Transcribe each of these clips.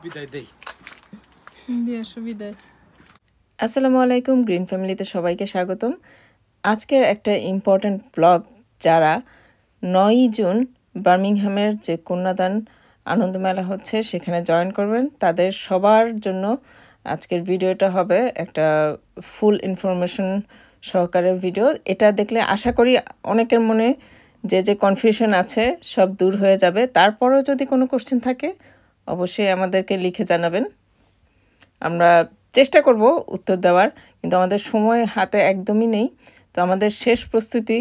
বিদায় দেই বিদায়। আসসালামু আলাইকুম, গ্রিন ফ্যামিলিতে সবাইকে স্বাগতম। আজকের একটা ইম্পর্ট্যান্ট ব্লগ, যারা 9 জুন বার্মিংহামের যে কন্যাদান আনন্দমেলা হচ্ছে সেখানে জয়েন করবেন, তাদের সবার জন্য আজকের ভিডিওটা হবে একটা ফুল ইনফরমেশন সহকারে ভিডিও। এটা দেখলে আশা করি অনেকের মনে যে কনফিউশন আছে সব দূর হয়ে যাবে। তারপরেও যদি কোনো কোশ্চেন থাকে অবশ্যই আমাদেরকে লিখে জানাবেন, আমরা চেষ্টা করব উত্তর দেওয়ার, কিন্তু আমাদের সময় হাতে একদমই নেই। তো আমাদের শেষ প্রস্তুতি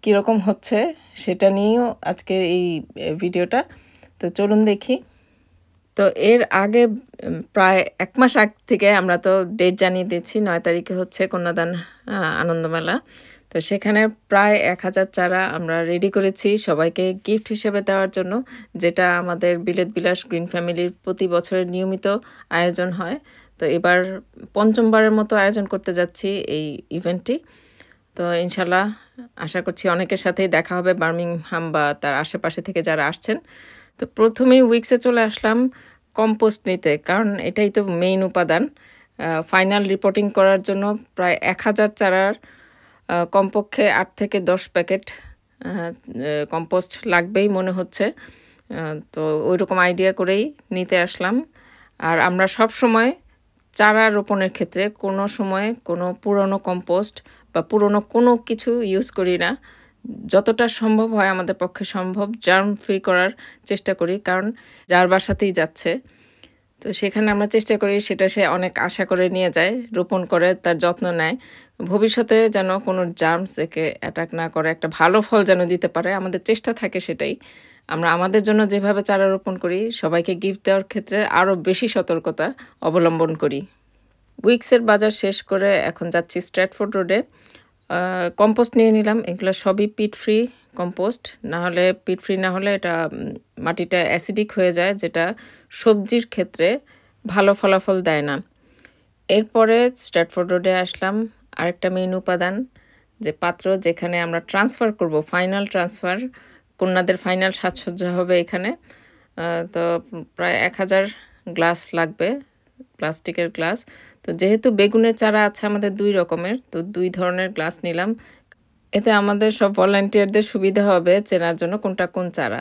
কীরকম হচ্ছে সেটা নিয়েও আজকের এই ভিডিওটা। তো চলুন দেখি। তো এর আগে প্রায় 1 মাস আগ থেকে আমরা তো ডেট জানিয়ে দিচ্ছি, 9 তারিখে হচ্ছে কন্যাদান আনন্দমেলা। তো সেখানে প্রায় 1000 চারা আমরা রেডি করেছি সবাইকে গিফট হিসেবে দেওয়ার জন্য, যেটা আমাদের বিলেত বিলাস গ্রিন ফ্যামিলির প্রতি বছরের নিয়মিত আয়োজন হয়। তো এবার 5মবারের মতো আয়োজন করতে যাচ্ছি এই ইভেন্টটি। তো ইনশাল্লাহ আশা করছি অনেকের সাথেই দেখা হবে বার্মিংহাম বা তার আশেপাশে থেকে যারা আসছেন। তো প্রথমেই উইক্সে চলে আসলাম কম্পোস্ট নিতে, কারণ এটাই তো মেইন উপাদান। ফাইনাল রিপোর্টিং করার জন্য প্রায় 1000 চারার কমপক্ষে 8 থেকে 10 প্যাকেট কম্পোস্ট লাগবেই মনে হচ্ছে। তো ওই রকম আইডিয়া করেই নিতে আসলাম। আর আমরা সব সময় চারা রোপণের ক্ষেত্রে কোনো সময় কোনো পুরনো কম্পোস্ট বা পুরনো কোনো কিছু ইউজ করি না। যতটা সম্ভব হয় আমাদের পক্ষে সম্ভব জার্ম ফ্রি করার চেষ্টা করি, কারণ যার বাসাতেই যাচ্ছে তো সেখানে আমরা চেষ্টা করি সেটা সে অনেক আশা করে নিয়ে যায়, রোপণ করে, তার যত্ন নেয়, ভবিষ্যতে যেন কোনো জার্মস একে অ্যাটাক না করে, একটা ভালো ফল যেন দিতে পারে। আমাদের চেষ্টা থাকে সেটাই। আমরা আমাদের জন্য যেভাবে চারা রোপণ করি, সবাইকে গিফট দেওয়ার ক্ষেত্রে আরও বেশি সতর্কতা অবলম্বন করি। উইক্সের বাজার শেষ করে এখন যাচ্ছি স্ট্র্যাটফোর্ড রোডে। কম্পোস্ট নিয়ে নিলাম, এগুলো সবই পিট ফ্রি কম্পোস্ট। নাহলে পিট ফ্রি না হলে এটা মাটিটা অ্যাসিডিক হয়ে যায়, যেটা সবজির ক্ষেত্রে ভালো ফলাফল দেয় না। এরপরে স্ট্র্যাটফোর্ড রোডে আসলাম আরেকটা মেইন উপাদান, যে পাত্র যেখানে আমরা ট্রান্সফার করব, ফাইনাল ট্রান্সফার, কন্যাদের ফাইনাল সাজসজ্জা হবে এখানে। তো প্রায় 1000 গ্লাস লাগবে, প্লাস্টিকের গ্লাস। তো যেহেতু বেগুনের চারা আছে আমাদের 2 রকমের, তো 2 ধরনের গ্লাস নিলাম। এতে আমাদের সব ভলান্টিয়ারদের সুবিধা হবে চেনার জন্য কোনটা কোন চারা।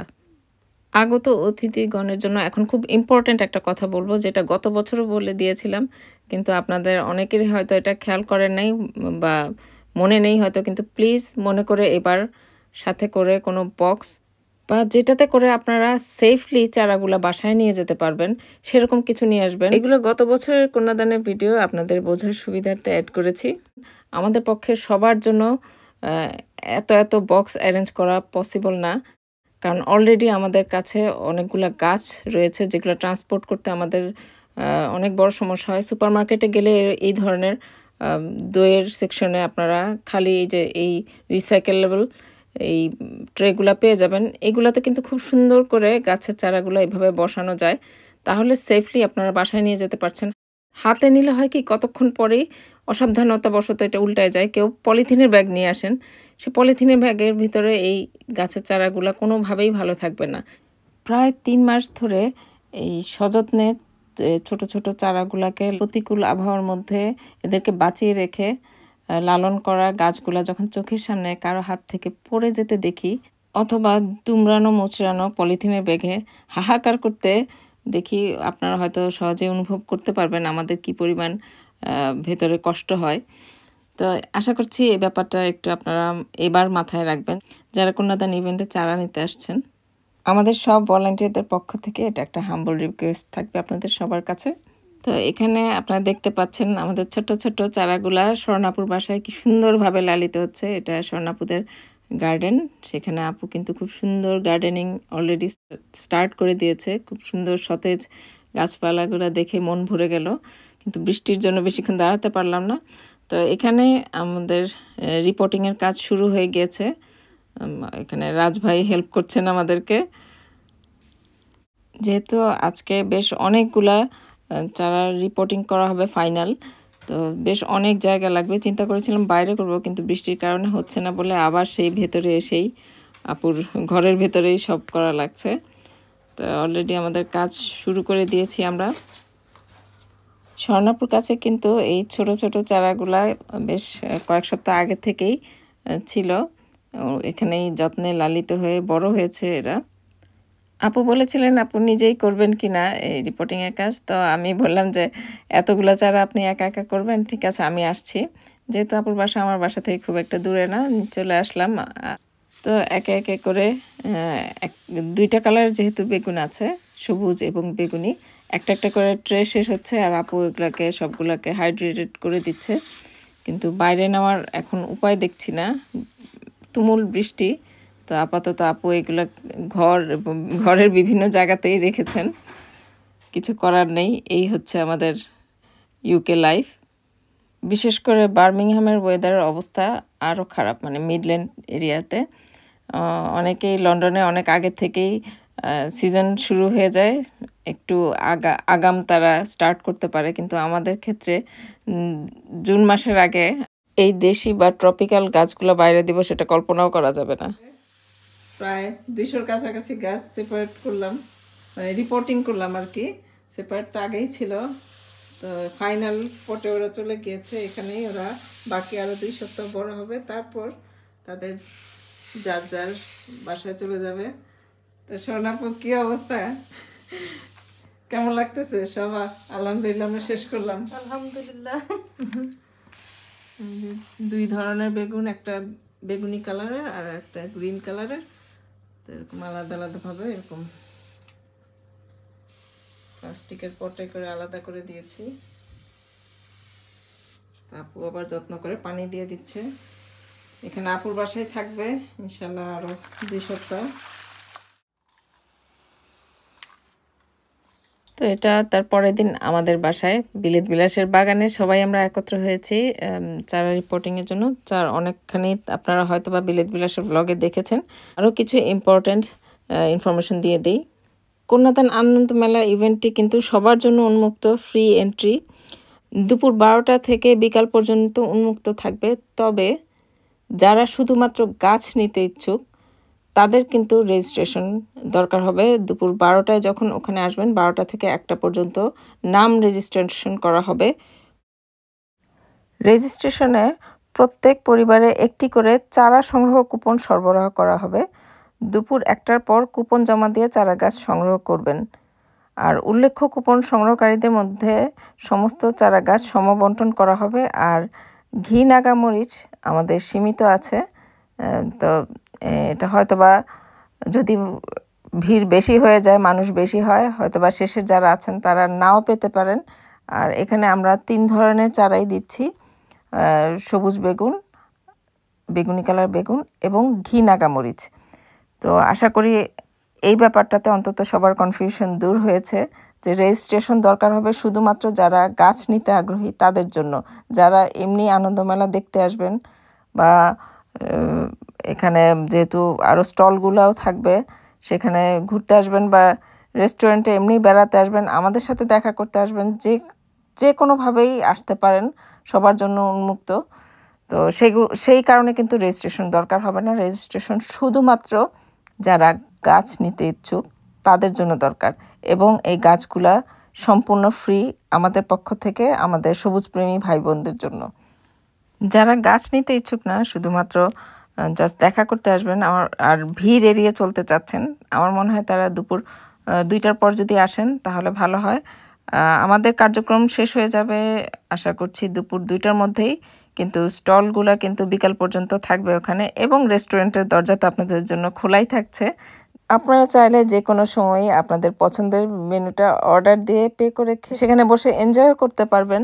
আগত অতিথিগণের জন্য এখন খুব ইম্পর্ট্যান্ট একটা কথা বলবো, যেটা গত বছরও বলে দিয়েছিলাম, কিন্তু আপনাদের অনেকেরই হয়তো এটা খেয়াল করেন নাই বা মনে নেই হয়তো, কিন্তু প্লিজ মনে করে এবার সাথে করে কোনো বক্স বা যেটাতে করে আপনারা সেফলি চারাগুলো বাসায় নিয়ে যেতে পারবেন সেরকম কিছু নিয়ে আসবেন। এগুলো গত বছরের কন্যাদানের ভিডিও আপনাদের বোঝার সুবিধার্থে অ্যাড করেছি। আমাদের পক্ষে সবার জন্য এত বক্স অ্যারেঞ্জ করা পসিবল না, কারণ অলরেডি আমাদের কাছে অনেকগুলো গাছ রয়েছে যেগুলো ট্রান্সপোর্ট করতে আমাদের অনেক বড় সমস্যা হয়। সুপারমার্কেটে গেলে এই ধরনের দইয়ের সেকশনে আপনারা খালি এই রিসাইকেলেবল এই ট্রেগুলো পেয়ে যাবেন। এগুলাতে কিন্তু খুব সুন্দর করে গাছের চারাগুলো এভাবে বসানো যায়, তাহলে সেফলি আপনারা বাসায় নিয়ে যেতে পারছেন। হাতে নিলে হয় কি, কতক্ষণ পরেই অসাবধানতাবশত এটা উল্টায় যায়। কেউ পলিথিনের ব্যাগ নিয়ে আসেন, সে পলিথিনের ব্যাগের ভিতরে এই গাছের চারাগুলো কোনোভাবেই ভালো থাকবে না। প্রায় 3 মাস ধরে এই সযত্নে ছোট ছোট চারাগুলাকে প্রতিকূল আবহাওয়ার মধ্যে এদেরকে বাঁচিয়ে রেখে লালন করা গাছগুলা যখন চোখের সামনে কারো হাত থেকে পড়ে যেতে দেখি, অথবা দুমড়ানো মোচড়ানো পলিথিনের ব্যাগে হাহাকার করতে দেখি, আপনারা হয়তো সহজে অনুভব করতে পারবেন আমাদের কি পরিমাণ ভেতরে কষ্ট হয়। তো আশা করছি এই ব্যাপারটা একটু আপনারা এবার মাথায় রাখবেন যারা কন্যাদান ইভেন্টে চারা নিতে আসছেন। আমাদের সব ভলান্টিয়ারদের পক্ষ থেকে এটা একটা হাম্বল রিকোয়েস্ট থাকবে আপনাদের সবার কাছে। তো এখানে আপনারা দেখতে পাচ্ছেন আমাদের ছোট ছোট চারাগুলা স্বর্ণাপুর বাসায় কি সুন্দরভাবে লালিত হচ্ছে। এটা স্বর্ণাপুদের গার্ডেন, সেখানে আপু কিন্তু খুব সুন্দর গার্ডেনিং অলরেডি স্টার্ট করে দিয়েছে। খুব সুন্দর সতেজ গাছপালাগুলো দেখে মন ভরে গেল, কিন্তু বৃষ্টির জন্য বেশিক্ষণ দাঁড়াতে পারলাম না। তো এখানে আমাদের রিপোর্টিংয়ের কাজ শুরু হয়ে গিয়েছে। এখানে রাজভাই হেল্প করছেন আমাদেরকে। যেহেতু আজকে বেশ অনেকগুলা চারা রিপোর্টিং করা হবে ফাইনাল, তো বেশ অনেক জায়গা লাগবে। চিন্তা করেছিলাম বাইরে করব, কিন্তু বৃষ্টির কারণে হচ্ছে না বলে আবার সেই ভেতরে এসেই আপুর ঘরের ভেতরেই সব করা লাগছে। তো তো অলরেডি আমাদের কাজ শুরু করে দিয়েছি আমরা। স্বর্ণাপুর কাছে কিন্তু এই ছোট ছোট চারাগুলা বেশ কয়েক সপ্তাহ আগে থেকেই ছিল, এখানেই যত্নে লালিত হয়ে বড় হয়েছে এরা। আপু বলেছিলেন আপু নিজেই করবেন কি না এই রিপোর্টিংয়ের কাজ, তো আমি বললাম যে এতগুলো চারা আপনি একা একা করবেন, ঠিক আছে আমি আসছি। যেহেতু আপুর বাসা আমার বাসা থেকে খুব একটা দূরে না, চলে আসলাম। তো একে একে করে দুইটা কালার যেহেতু বেগুন আছে, সবুজ এবং বেগুনি, একটা একটা করে ট্রে শেষ হচ্ছে, আর আপু এগুলাকে সবগুলোকে হাইড্রেটেড করে দিচ্ছে। কিন্তু বাইরে নেওয়ার এখন উপায় দেখছি না, তুমুল বৃষ্টি। তো আপাতত আপু এগুলো ঘরের বিভিন্ন জায়গাতেই রেখেছেন, কিছু করার নেই। এই হচ্ছে আমাদের ইউকে লাইফ। বিশেষ করে বার্মিংহামের ওয়েদারের অবস্থা আরও খারাপ, মানে মিডল্যান্ড এরিয়াতে। অনেকেই লন্ডনে অনেক আগে থেকেই সিজন শুরু হয়ে যায়, একটু আগাম তারা স্টার্ট করতে পারে, কিন্তু আমাদের ক্ষেত্রে জুন মাসের আগে এই দেশি বা ট্রপিক্যাল গাছগুলো বাইরে দিব সেটা কল্পনাও করা যাবে না। প্রায় 200-র কাছাকাছি গাছ সেপারেট করলাম, মানে রিপোর্টিং করলাম আর কি। সেপারেট তো আগেই ছিল, তো ফাইনাল পটে ওরা চলে গিয়েছে। এখানেই ওরা বাকি আরও 2 সপ্তাহ বড় হবে, তারপর তাদের যার যার বাসায় চলে যাবে। তো সোনাপু কি অবস্থা, কেমন লাগতেছে? সবার আলহামদুলিল্লাহ আমরা শেষ করলাম। আলহামদুলিল্লাহ। 2 ধরনের বেগুন, একটা বেগুনি কালারের আর একটা গ্রিন কালারের। তো এরকম আলাদা আলাদা ভাবে এরকম প্লাস্টিকের পটে করে আলাদা করে দিয়েছি। আপু আবার যত্ন করে পানি দিয়ে দিচ্ছে। এখানে আপুর বাসায় থাকবে ইনশাল্লাহ আরো 2 সপ্তাহ। তো এটা তার পরের দিন আমাদের বাসায় বিলেত বিলাসের বাগানে সবাই আমরা একত্র হয়েছি চারা রিপোর্টিংয়ের জন্য। অনেকখানি আপনারা হয়তো বা বিলেত বিলাসের ব্লগে দেখেছেন। আরও কিছু ইম্পর্ট্যান্ট ইনফরমেশন দিয়ে দিই। কন্যাদান আনন্দ মেলা ইভেন্টটি কিন্তু সবার জন্য উন্মুক্ত, ফ্রি এন্ট্রি। দুপুর 12টা থেকে বিকাল পর্যন্ত উন্মুক্ত থাকবে। তবে যারা শুধুমাত্র গাছ নিতে ইচ্ছুক তাদের কিন্তু রেজিস্ট্রেশন দরকার হবে। দুপুর 12টায় যখন ওখানে আসবেন, 12টা থেকে 1টা পর্যন্ত নাম রেজিস্ট্রেশন করা হবে। রেজিস্ট্রেশনে প্রত্যেক পরিবারে একটি করে চারা সংগ্রহ কুপন সরবরাহ করা হবে। দুপুর 1টার পর কুপন জমা দিয়ে চারা গাছ সংগ্রহ করবেন। আর উল্লেখ্য কুপন সংগ্রহকারীদের মধ্যে সমস্ত চারা গাছ সমবন্টন করা হবে। আর ঘি নাগামরিচ আমাদের সীমিত আছে। তো এটা হয়তোবা যদি ভিড় বেশি হয়ে যায়, মানুষ বেশি হয়, হয়তোবা শেষের যারা আছেন তারা নাও পেতে পারেন। আর এখানে আমরা 3 ধরনের চারাই দিচ্ছি, সবুজ বেগুন, বেগুনি কালার বেগুন এবং ঘি নাগামরিচ। তো আশা করি এই ব্যাপারটাতে অন্তত সবার কনফিউশন দূর হয়েছে যে রেজিস্ট্রেশন দরকার হবে শুধুমাত্র যারা গাছ নিতে আগ্রহী তাদের জন্য। যারা এমনি আনন্দমেলা দেখতে আসবেন বা এখানে যেহেতু আরও স্টলগুলোও থাকবে সেখানে ঘুরতে আসবেন বা রেস্টুরেন্টে এমনি বেড়াতে আসবেন, আমাদের সাথে দেখা করতে আসবেন, যে কোনোভাবেই আসতে পারেন, সবার জন্য উন্মুক্ত। তো সেই কারণে কিন্তু রেজিস্ট্রেশন দরকার হবে না। রেজিস্ট্রেশন শুধুমাত্র যারা গাছ নিতে ইচ্ছুক তাদের জন্য দরকার, এবং এই গাছগুলা সম্পূর্ণ ফ্রি আমাদের পক্ষ থেকে, আমাদের সবুজপ্রেমী ভাই বোনদের জন্য। যারা গাছ নিতে ইচ্ছুক না, শুধুমাত্র জাস্ট দেখা করতে আসবেন আর ভিড় এড়িয়ে চলতে চাচ্ছেন, আমার মনে হয় তারা দুপুর 2টার পর যদি আসেন তাহলে ভালো হয়। আমাদের কার্যক্রম শেষ হয়ে যাবে আশা করছি দুপুর 2টার মধ্যেই, কিন্তু স্টলগুলো কিন্তু বিকাল পর্যন্ত থাকবে ওখানে, এবং রেস্টুরেন্টের দরজা তো আপনাদের জন্য খোলাই থাকছে। আপনারা চাইলে যে কোনো সময়ই আপনাদের পছন্দের মেনুটা অর্ডার দিয়ে পে করে সেখানে বসে এনজয়ও করতে পারবেন।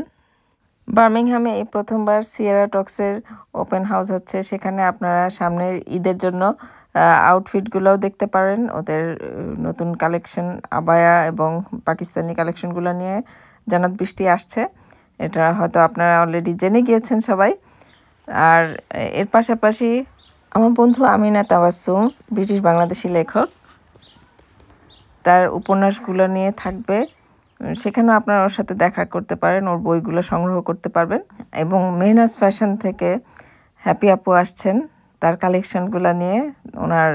বার্মিংহামে এই প্রথমবার সিয়েরা টক্সের ওপেন হাউস হচ্ছে, সেখানে আপনারা সামনের ঈদের জন্য আউটফিটগুলোও দেখতে পারেন। ওদের নতুন কালেকশন আবায়া এবং পাকিস্তানি কালেকশনগুলো নিয়ে জান্নাত বৃষ্টি আসছে, এটা হয়তো আপনারা অলরেডি জেনে গিয়েছেন সবাই। আর এর পাশাপাশি আমার বন্ধু আমিনা তাবাসসুম, ব্রিটিশ বাংলাদেশি লেখক, তার উপন্যাসগুলো নিয়ে থাকবে, সেখানেও আপনারা ওর সাথে দেখা করতে পারেন, ওর বইগুলো সংগ্রহ করতে পারবেন। এবং মেহনাজ ফ্যাশন থেকে হ্যাপি আপু আসছেন তার কালেকশনগুলো নিয়ে, ওনার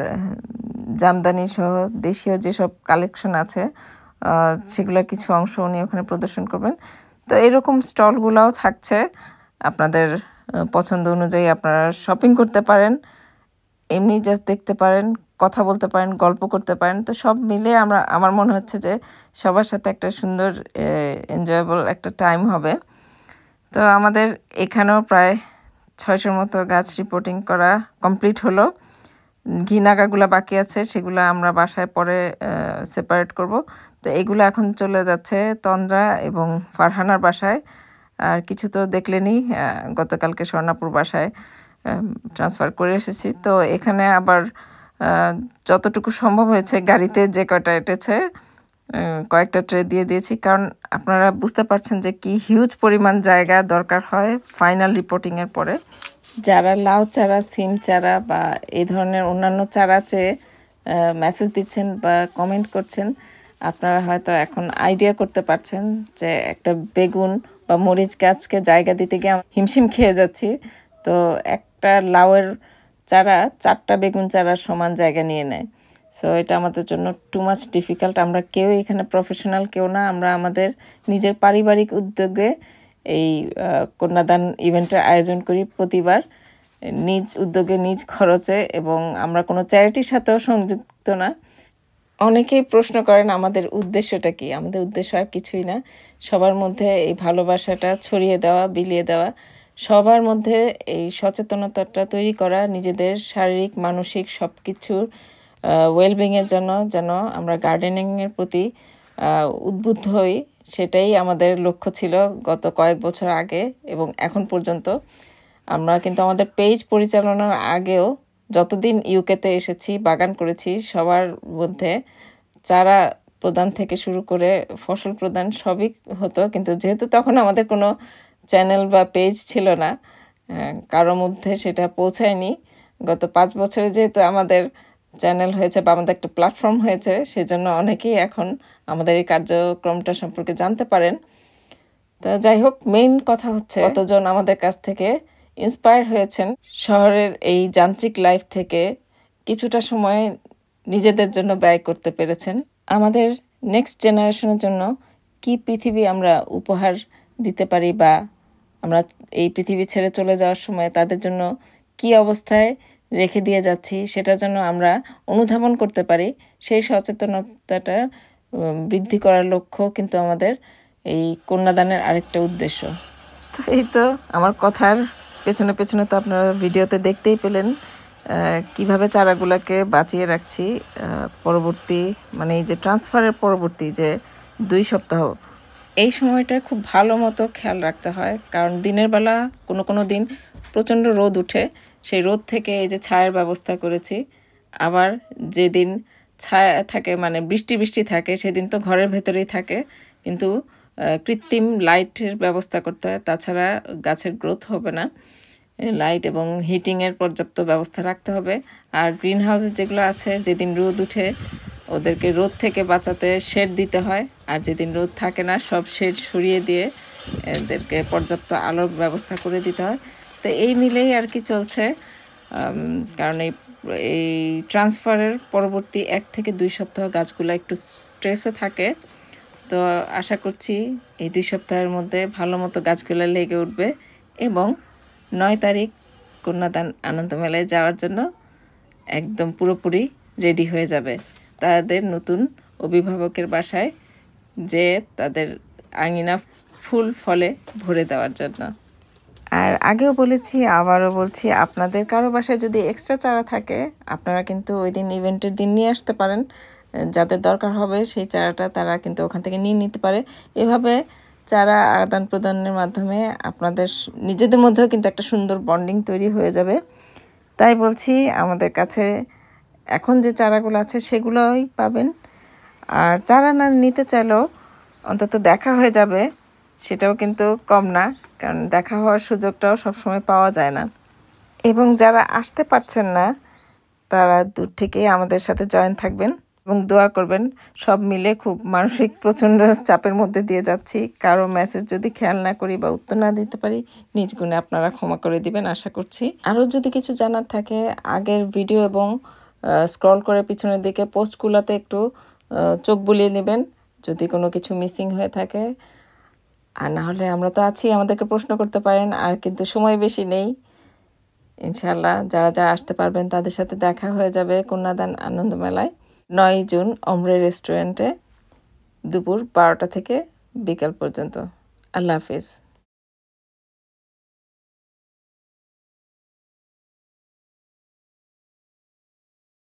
জামদানি সহ দেশীয় যেসব কালেকশন আছে সেগুলোর কিছু অংশ উনি ওখানে প্রদর্শন করবেন। তো এরকম স্টলগুলোও থাকছে, আপনাদের পছন্দ অনুযায়ী আপনারা শপিং করতে পারেন, এমনি জাস্ট দেখতে পারেন, কথা বলতে পারেন, গল্প করতে পারেন। তো সব মিলে আমার মনে হচ্ছে যে সবার সাথে একটা সুন্দর এনজয়েবল একটা টাইম হবে। তো আমাদের এখানেও প্রায় 600 মতো গাছ রিপোর্টিং করা কমপ্লিট হলো। ঘি নাগাগুলো বাকি আছে, সেগুলো আমরা বাসায় পরে সেপারেট করব। তো এগুলো এখন চলে যাচ্ছে তন্দ্রা এবং ফারহানার বাসায়। আর কিছু তো দেখলেনি, গতকালকে স্বর্ণাপুর বাসায় ট্রান্সফার করে এসেছি। তো এখানে আবার যতটুকু সম্ভব হয়েছে গাড়িতে যে কয়টা এটেছে কয়েকটা ট্রে দিয়ে দিয়েছি, কারণ আপনারা বুঝতে পারছেন যে কি হিউজ পরিমাণ জায়গা দরকার হয় ফাইনাল রিপোর্টিংয়ের পরে। যারা লাউ চারা, সিম চারা বা এই ধরনের অন্যান্য চারা চেয়ে মেসেজ দিচ্ছেন বা কমেন্ট করছেন, আপনারা হয়তো এখন আইডিয়া করতে পারছেন যে একটা বেগুন বা মরিচ গাছকে জায়গা দিতে গিয়ে হিমশিম খেয়ে যাচ্ছি। তো একটা লাউয়ের চারা 4টা বেগুন চারার সমান জায়গা নিয়ে নেয়। সো এটা আমাদের জন্য টু মাচ ডিফিকাল্ট। আমরা কেউ এখানে প্রফেশনাল কেউ না, আমরা আমাদের নিজের পারিবারিক উদ্যোগে এই কন্যাদান ইভেন্টের আয়োজন করি প্রতিবার, নিজ উদ্যোগে নিজ খরচে, এবং আমরা কোনো চ্যারিটির সাথেও সংযুক্ত না। অনেকেই প্রশ্ন করেন আমাদের উদ্দেশ্যটা কি। আমাদের উদ্দেশ্য আর কিছুই না, সবার মধ্যে এই ভালোবাসাটা ছড়িয়ে দেওয়া, বিলিয়ে দেওয়া, সবার মধ্যে এই সচেতনতাটা তৈরি করা, নিজেদের শারীরিক মানসিক সব কিছুর ওয়েলবিংয়ের জন্য যেন আমরা গার্ডেনিংয়ের প্রতি উদ্বুদ্ধ হই। সেটাই আমাদের লক্ষ্য ছিল গত কয়েক বছর আগে এবং এখন পর্যন্ত। আমরা কিন্তু আমাদের পেজ পরিচালনার আগেও যতদিন ইউকেতে এসেছি, বাগান করেছি, সবার মধ্যে চারা প্রদান থেকে শুরু করে ফসল প্রদান সবই হতো। কিন্তু যেহেতু তখন আমাদের কোনো চ্যানেল বা পেজ ছিল না, কারোর মধ্যে সেটা পৌঁছায়নি। গত 5 বছরে যেহেতু আমাদের চ্যানেল হয়েছে বা আমাদের একটা প্ল্যাটফর্ম হয়েছে, সেজন্য অনেকেই এখন আমাদের এই কার্যক্রমটা সম্পর্কে জানতে পারেন। তো যাই হোক, মেইন কথা হচ্ছে কতজন আমাদের কাছ থেকে ইন্সপায়ার হয়েছেন, শহরের এই যান্ত্রিক লাইফ থেকে কিছুটা সময় নিজেদের জন্য ব্যয় করতে পেরেছেন। আমাদের নেক্সট জেনারেশনের জন্য কি পৃথিবী আমরা উপহার দিতে পারি, বা আমরা এই পৃথিবী ছেড়ে চলে যাওয়ার সময় তাদের জন্য কি অবস্থায় রেখে দিয়ে যাচ্ছি, সেটা যেন আমরা অনুধাবন করতে পারি, সেই সচেতনতাটা বৃদ্ধি করার লক্ষ্য কিন্তু আমাদের এই কন্যাদানের আরেকটা উদ্দেশ্য। তো এই তো আমার কথার পেছনে পেছনে তো আপনারা ভিডিওতে দেখতেই পেলেন কিভাবে চারাগুলোকে বাঁচিয়ে রাখছি। পরবর্তী মানে এই যে ট্রান্সফারের পরবর্তী যে 2 সপ্তাহ, এই সময়টা খুব ভালো মতো খেয়াল রাখতে হয়, কারণ দিনের বেলা কোনো দিন প্রচণ্ড রোদ উঠে, সেই রোদ থেকে এই যে ছায়ার ব্যবস্থা করেছি। আবার যেদিন ছায়া থাকে মানে বৃষ্টি থাকে, সেদিন তো ঘরের ভেতরেই থাকে, কিন্তু কৃত্রিম লাইটের ব্যবস্থা করতে হয়, তাছাড়া গাছের গ্রোথ হবে না। লাইট এবং হিটিংয়ের পর্যাপ্ত ব্যবস্থা রাখতে হবে। আর গ্রিন হাউসে যেগুলো আছে, যেদিন রোদ উঠে ওদেরকে রোদ থেকে বাঁচাতে শেড দিতে হয়, আর যেদিন রোদ থাকে না সব শেড সরিয়ে দিয়ে এদেরকে পর্যাপ্ত আলোর ব্যবস্থা করে দিতে হয়। তো এই মিলেই আর কি চলছে, কারণ এই ট্রান্সফারের পরবর্তী 1 থেকে 2 সপ্তাহ গাছগুলো একটু স্ট্রেসে থাকে। তো আশা করছি এই 2 সপ্তাহের মধ্যে ভালো মতো গাছগুলো লেগে উঠবে এবং 9 তারিখ কন্যাদান আনন্দমেলায় যাওয়ার জন্য একদম পুরোপুরি রেডি হয়ে যাবে, তাদের নতুন অভিভাবকের বাসায় যে তাদের আঙিনা ফুল ফলে ভরে দেওয়ার জন্য। আর আগেও বলেছি, আবারও বলছি, আপনাদের কারো বাসায় যদি এক্সট্রা চারা থাকে, আপনারা কিন্তু ওই দিন ইভেন্টের দিন নিয়ে আসতে পারেন। যাদের দরকার হবে সেই চারাটা তারা কিন্তু ওখান থেকে নিয়ে নিতে পারে। এভাবে চারা আদান প্রদানের মাধ্যমে আপনাদের নিজেদের মধ্যেও কিন্তু একটা সুন্দর বন্ডিং তৈরি হয়ে যাবে। তাই বলছি, আমাদের কাছে এখন যে চারাগুলো আছে সেগুলোই পাবেন। আর চারা না নিতে চাইলেও অন্তত দেখা হয়ে যাবে, সেটাও কিন্তু কম না, কারণ দেখা হওয়ার সুযোগটাও সবসময় পাওয়া যায় না। এবং যারা আসতে পারছেন না, তারা দূর থেকেই আমাদের সাথে জয়েন থাকবেন এবং দোয়া করবেন। সব মিলে খুব মানসিক প্রচণ্ড চাপের মধ্যে দিয়ে যাচ্ছি। কারো মেসেজ যদি খেয়াল না করি বা উত্তর না দিতে পারি, নিজ গুণে আপনারা ক্ষমা করে দিবেন আশা করছি। আরও যদি কিছু জানার থাকে, আগের ভিডিও এবং স্ক্রল করে পিছনের দিকে পোস্টগুলোতে একটু চোখ বুলিয়ে নেবেন যদি কোনো কিছু মিসিং হয়ে থাকে। আর না হলে আমরা তো আছি, আমাদেরকে প্রশ্ন করতে পারেন। আর কিন্তু সময় বেশি নেই, ইনশাল্লাহ যারা যারা আসতে পারবেন তাদের সাথে দেখা হয়ে যাবে কন্যাদান আনন্দ মেলায় 9 জুন অমরে রেস্টুরেন্টে দুপুর 12টা থেকে বিকাল পর্যন্ত। আল্লাহ হাফিজ।